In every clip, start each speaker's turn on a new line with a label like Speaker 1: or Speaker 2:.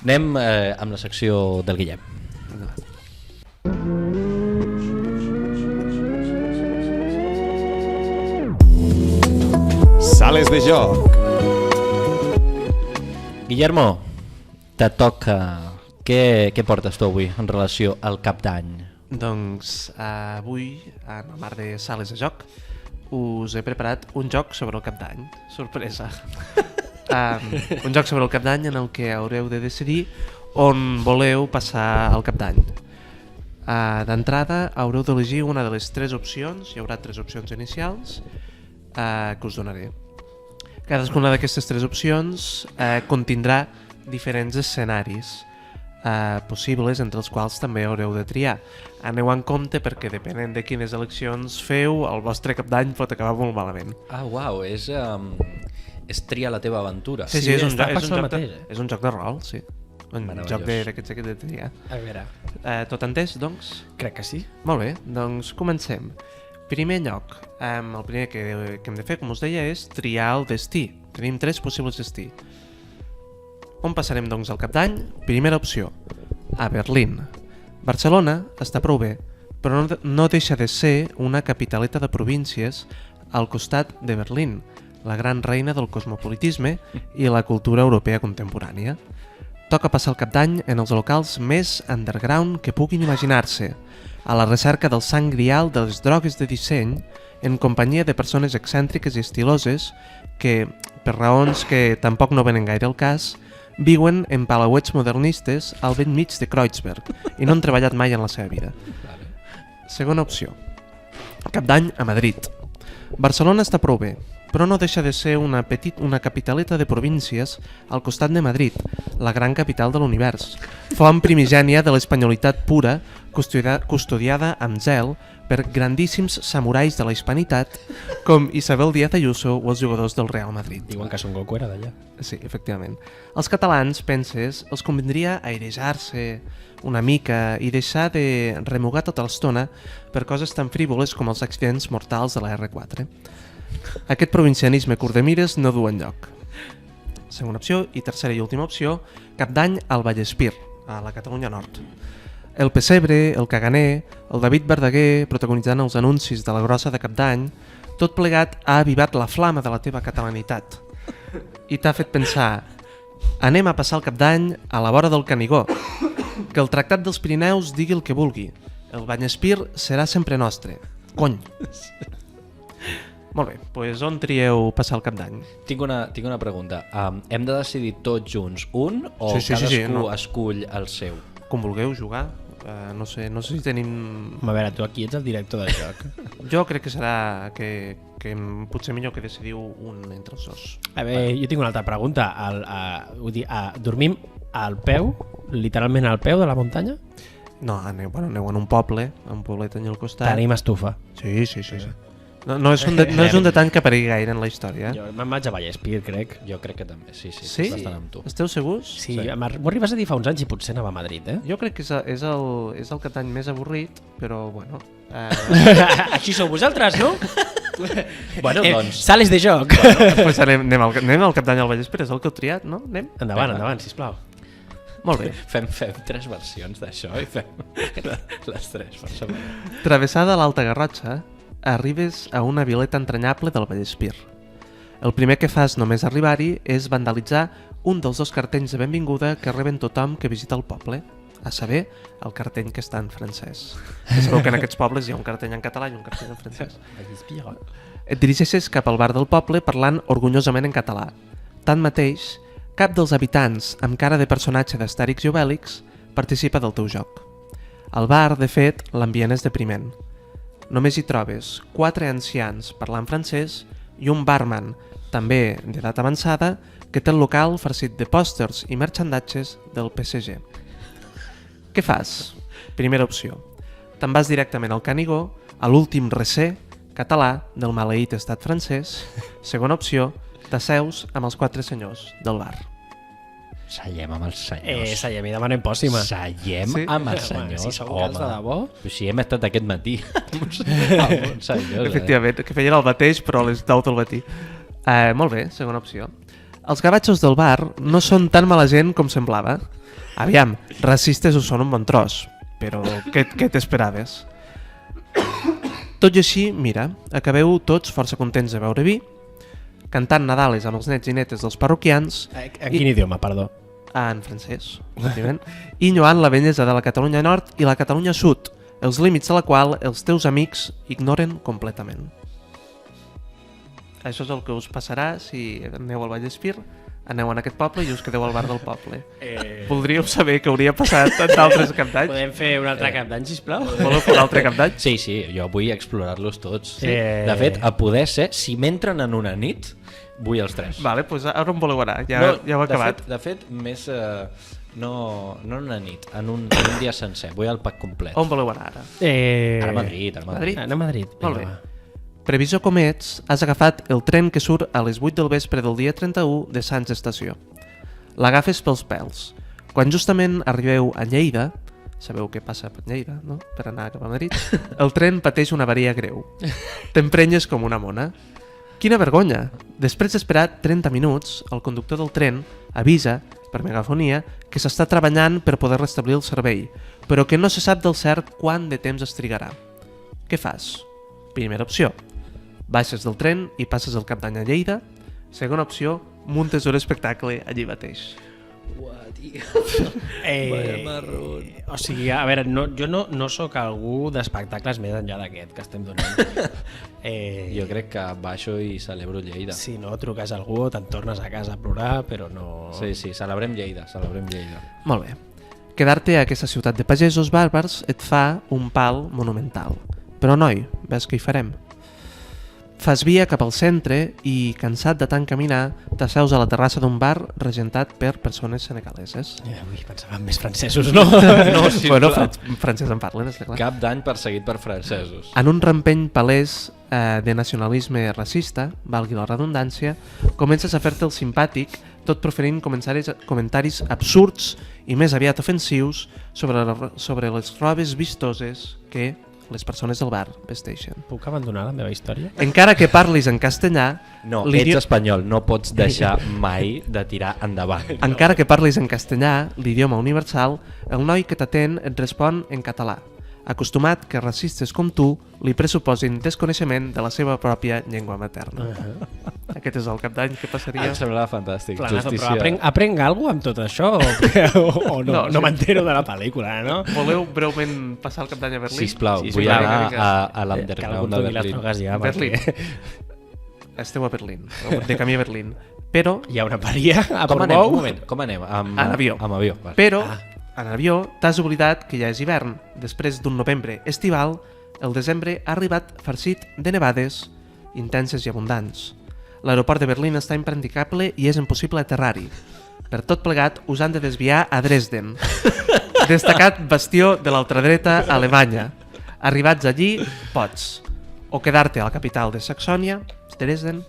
Speaker 1: Anem amb la secció del Guillem.
Speaker 2: Sales de joc.
Speaker 1: Guillermo, te toca. Què portes tu avui en relació al cap d'any?
Speaker 3: Doncs avui, en el marc de Sales de joc, us he preparat un joc sobre el cap d'any. Sorpresa. Un joc sobre el cap d'any en el que haureu de decidir on voleu passar el cap d'any. D'entrada haureu d'elegir una de les tres opcions, hi haurà tres opcions inicials que us donaré. Cadascuna d'aquestes tres opcions contindrà diferents escenaris possibles, entre els quals també haureu de triar. Aneu en compte perquè depenent de quines eleccions feu, el vostre cap d'any pot acabar molt malament.
Speaker 1: Uau, és triar la teva aventura.
Speaker 3: Sí, és un joc de rol, sí. Un joc d'aquests de triar.
Speaker 4: A veure.
Speaker 3: Tot entès, doncs?
Speaker 4: Crec que sí.
Speaker 3: Molt bé, doncs comencem. Primer lloc, el primer que hem de fer, com us deia, és triar el destí. Tenim tres possibles destí. On passarem, doncs, el cap d'any? Primera opció, a Berlín. Barcelona està prou bé, però no deixa de ser una capitaleta de províncies al costat de Berlín, la gran reina del cosmopolitisme i la cultura europea contemporània. Toca passar el cap d'any en els locals més underground que puguin imaginar-se, a la recerca del sant grial de les drogues de disseny, en companyia de persones excèntriques i estiloses que, per raons que tampoc no venen gaire al cas, viuen en palauets modernistes al vell mig de Kreuzberg i no han treballat mai en la seva vida. Segona opció. Cap d'any a Madrid. Barcelona està prou bé, però no deixa de ser una capitaleta de províncies al costat de Madrid, la gran capital de l'univers. Font primigènia de l'espanyolitat pura, custodiada amb zel per grandíssims samurais de la hispanitat com Isabel Díaz Ayuso o els jugadors del Real Madrid.
Speaker 4: Diuen que Son Goku era d'allà.
Speaker 3: Sí, efectivament. Els catalans, penses, els convindria airejar-se una mica i deixar de remugar tota l'estona per coses tan frívoles com els accidents mortals de la R4. Aquest provincianisme curt de mires no du enlloc. Segona opció i tercera i última opció, cap d'any al Vallespir, a la Catalunya Nord. El Pessebre, el Caganer, el David Verdaguer protagonitzant els anuncis de la grossa de cap d'any, tot plegat ha avivat la flama de la teva catalanitat i t'ha fet pensar: anem a passar el cap d'any a la vora del Canigó, que el Tractat dels Pirineus digui el que vulgui, el Vallespir serà sempre nostre, cony. Molt bé, doncs on trieu passar el cap d'any?
Speaker 1: Tinc una pregunta. Hem de decidir tots junts un o cadascú escull el seu?
Speaker 3: Com vulgueu jugar. No sé si tenim...
Speaker 4: A veure, tu aquí ets el director del joc.
Speaker 3: Jo crec que serà que potser millor que decidiu un entre els dos.
Speaker 4: A veure, jo tinc una altra pregunta. Dormim al peu, literalment al peu de la muntanya?
Speaker 3: No, aneu en un poble, un poblet allà al costat.
Speaker 4: Tenim estufa.
Speaker 3: Sí. No és un detall que aparegui gaire en la història.
Speaker 4: Jo me'n vaig a Vallespir, crec.
Speaker 1: Jo crec que també, sí.
Speaker 3: Sí?
Speaker 1: Bastant amb tu.
Speaker 3: Esteu segurs?
Speaker 4: Sí. M'ho arribes a dir fa uns anys i potser anava a Madrid, eh?
Speaker 3: Jo crec que és el cap d'any més avorrit, però bueno...
Speaker 4: Així sou vosaltres, no?
Speaker 1: Bueno, doncs...
Speaker 4: Sales de joc.
Speaker 3: Pues anem al cap d'any al Vallespir, és el que heu triat, no? Anem?
Speaker 4: Endavant, sisplau.
Speaker 3: Molt bé.
Speaker 1: Fem tres versions d'això i fem les tres, per sobre.
Speaker 3: Travessada l'Alta Garrotxa, arribes a una vileta entranyable del Vallespir. El primer que fas només arribar-hi és vandalitzar un dels dos cartells de benvinguda que reben tothom que visita el poble, a saber, el cartell que està en francès. Sabeu que en aquests pobles hi ha un cartell en català i un cartell en francès. Et dirigeixes cap al bar del poble parlant orgullosament en català. Tanmateix, cap dels habitants amb cara de personatge d'Astèrix i Obèlix participa del teu joc. Al bar, de fet, l'ambient és depriment. Només hi trobes 4 ancians parlant francès i un barman, també d'edat avançada, que té el local farcit de pòsters i merchandatges del PSG. Què fas? Primera opció. Te'n vas directament al Canigó, a l'últim recer català del maleït estat francès. Segona opció, t'asseus amb els 4 senyors del bar.
Speaker 1: Seiem amb els senyors.
Speaker 4: Seiem i demanem pòssima.
Speaker 1: Seiem amb els senyors.
Speaker 4: Si sou calç de debò.
Speaker 1: Si hem estat aquest matí amb uns senyors.
Speaker 3: Efectivament, que feien el mateix però a les 10 del matí. Molt bé, segona opció. Els gavatxos del bar no són tan mala gent com semblava. Aviam, racistes ho són un bon tros, però què t'esperaves? Tot i així, mira, acabeu tots força contents de beure vi, cantant Nadales amb els nets i netes dels parroquians...
Speaker 4: En quin idioma, perdó?
Speaker 3: En francès, òbviament, i lloant la bellesa de la Catalunya Nord i la Catalunya Sud, els límits de la qual els teus amics ignoren completament. Això és el que us passarà si aneu al Vallespir, aneu en aquest poble i us quedeu al bar del poble. Voldríeu saber què hauria passat en d'altres cap d'any?
Speaker 4: Podem fer un altre cap d'any, sisplau?
Speaker 3: Voleu fer un altre cap d'any?
Speaker 1: Sí, jo vull explorar-los tots. De fet, a poder ser, si m'entren en una nit, vull els 3.
Speaker 3: Vale, doncs ara on voleu anar? Ja ho he acabat.
Speaker 1: De fet, més... No en una nit, en un dia sencer. Vull el pack complet.
Speaker 3: On voleu anar ara?
Speaker 1: Ara a Madrid.
Speaker 4: Anem a Madrid.
Speaker 3: Molt bé. Previsió com ets, has agafat el tren que surt a les 8 del vespre del dia 31 de Sants Estació. L'agafes pels pèls. Quan justament arribeu a Lleida, sabeu què passa per Lleida, no? Per anar cap a Madrid, el tren pateix una avaria greu. T'emprenyes com una mona. Quina vergonya! Després d'esperar 30 minuts, el conductor del tren avisa, per megafonia, que s'està treballant per poder restablir el servei, però que no se sap del cert quant de temps es trigarà. Què fas? Primera opció, baixes del tren i passes el cap d'any a Lleida. Segona opció, muntes un espectacle allí mateix.
Speaker 1: Uah, tio.
Speaker 4: Vaya marrón. O sigui, a veure, jo no sóc algú d'espectacles més enllà d'aquest que estem donant.
Speaker 1: Jo crec que baixo i celebro Lleida.
Speaker 4: Si no truques a algú, te'n tornes a casa a plorar, però no...
Speaker 1: Sí, celebrem Lleida.
Speaker 3: Molt bé. Quedar-te a aquesta ciutat de pagesos bàrbars et fa un pal monumental. Però noi, ves què hi farem? Fas via cap al centre i, cansat de tant caminar, t'asseus a la terrassa d'un bar regentat per persones senegaleses.
Speaker 4: Ui, pensava en més francesos, no?
Speaker 3: No, sí, bueno, francès en parlen, és clar.
Speaker 1: Cap d'any perseguit per francesos.
Speaker 3: En un rampell palès de nacionalisme racista, valgui la redundància, comences a fer-te el simpàtic, tot proferint comentaris absurds i més aviat ofensius sobre les robes vistoses que les persones del bar vesteixen.
Speaker 4: Puc abandonar la meva història?
Speaker 3: Encara que parlis en castellà...
Speaker 1: No, ets espanyol, no pots deixar mai de tirar endavant.
Speaker 3: Encara que parlis en castellà, l'idioma universal, el noi que t'atén et respon en català, acostumat que racistes com tu li pressuposin desconeixement de la seva pròpia llengua materna. Aquest és el cap d'any que passaria...
Speaker 1: Em semblava fantàstic.
Speaker 4: Planazo, però aprenc alguna amb tot això o no m'entero de la pel·lícula, no?
Speaker 3: Voleu breument passar el cap d'any a Berlín?
Speaker 1: Sisplau, vull anar a l'underground de Berlín.
Speaker 3: Berlín. Esteu a Berlín, de camí a Berlín. Però...
Speaker 4: Hi ha una paria a Portbou?
Speaker 1: Com anem?
Speaker 3: En avió.
Speaker 1: Amb avió.
Speaker 3: Però... En avió t'has oblidat que ja és hivern. Després d'un novembre estival, el desembre ha arribat farcit de nevades intenses i abundants. L'aeroport de Berlín està impracticable i és impossible aterrar-hi. Per tot plegat, us han de desviar a Dresden, destacat bastió de l'ultradreta alemanya. Arribats allí, pots o quedar-te a la capital de Saxònia, Dresden,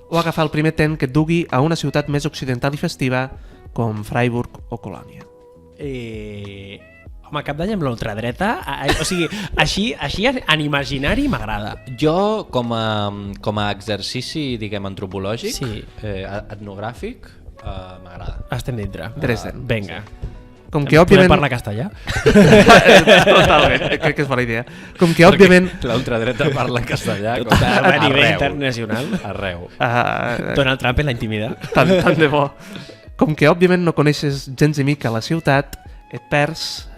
Speaker 3: o agafar el primer tren que et dugui a una ciutat més occidental i festiva com Freiburg o Colònia.
Speaker 4: Home, cap d'any amb l'ultradreta, o sigui, així en imaginari m'agrada.
Speaker 1: Jo, com a exercici, diguem, antropològic, etnogràfic, m'agrada.
Speaker 4: Estem dintre.
Speaker 3: Dresden.
Speaker 4: Vinga.
Speaker 3: Com que, òbviament...
Speaker 4: Podem parlar castellà?
Speaker 3: Totalment, crec que és bona idea. Com que, òbviament...
Speaker 1: L'ultradreta parla castellà
Speaker 4: a nivell internacional.
Speaker 1: Arreu.
Speaker 4: Donald Trump en la intimitat.
Speaker 3: Tant de bo. Com que, òbviament, no coneixes gens ni mica la ciutat, et perds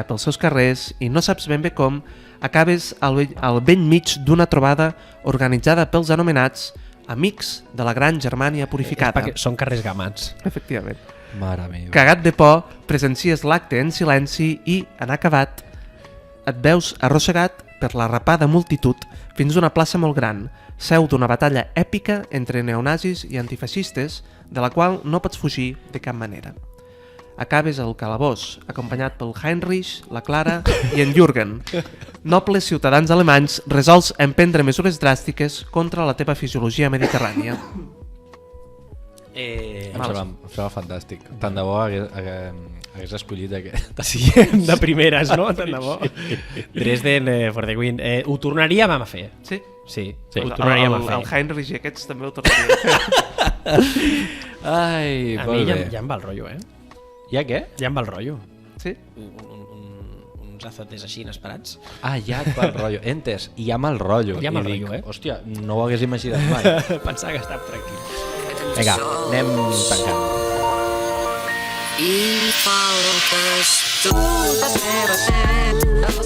Speaker 3: pels seus carrers i no saps ben bé com, acabes al vell mig d'una trobada organitzada pels anomenats Amics de la Gran Germània Purificada.
Speaker 4: Perquè són carrers gamats.
Speaker 3: Efectivament.
Speaker 1: Mare meva.
Speaker 3: Cagat de por, presencies l'acte en silenci i, en acabat, et veus arrossegat per la rapada multitud fins a una plaça molt gran, seu d'una batalla èpica entre neonazis i antifeixistes, de la qual no pots fugir de cap manera. Acabes al calabós, acompanyat pel Heinrich, la Clara i en Jürgen, nobles ciutadans alemanys resolts a emprendre mesures dràstiques contra la teva fisiologia mediterrània.
Speaker 1: Em sembla fantàstic. Tant de bo hagués escollit aquest.
Speaker 4: Sí, de primeres, no? Tant de bo. Dresden, for the win. Ho tornaríem a fer.
Speaker 3: Sí?
Speaker 4: Sí,
Speaker 3: ho tornaríem a fer. El Heinrich i aquests també ho tornaríem a fer.
Speaker 1: Ai,
Speaker 4: A
Speaker 1: molt
Speaker 4: mi
Speaker 1: bé.
Speaker 4: ja em va el rotllo,
Speaker 1: Ja què?
Speaker 4: Ja em va el rotllo.
Speaker 3: Sí?
Speaker 4: Uns azotes així inesperats.
Speaker 1: Ah, ja et va el rotllo. Entes, ja mal rotllo.
Speaker 4: Ja mal
Speaker 1: I dic,
Speaker 4: rotllo,
Speaker 1: hòstia, no ho hagués imaginat mai.
Speaker 4: Pensava que estava tranquil.
Speaker 1: Vinga, anem tancant.
Speaker 2: I faltes tu, la teva gent, el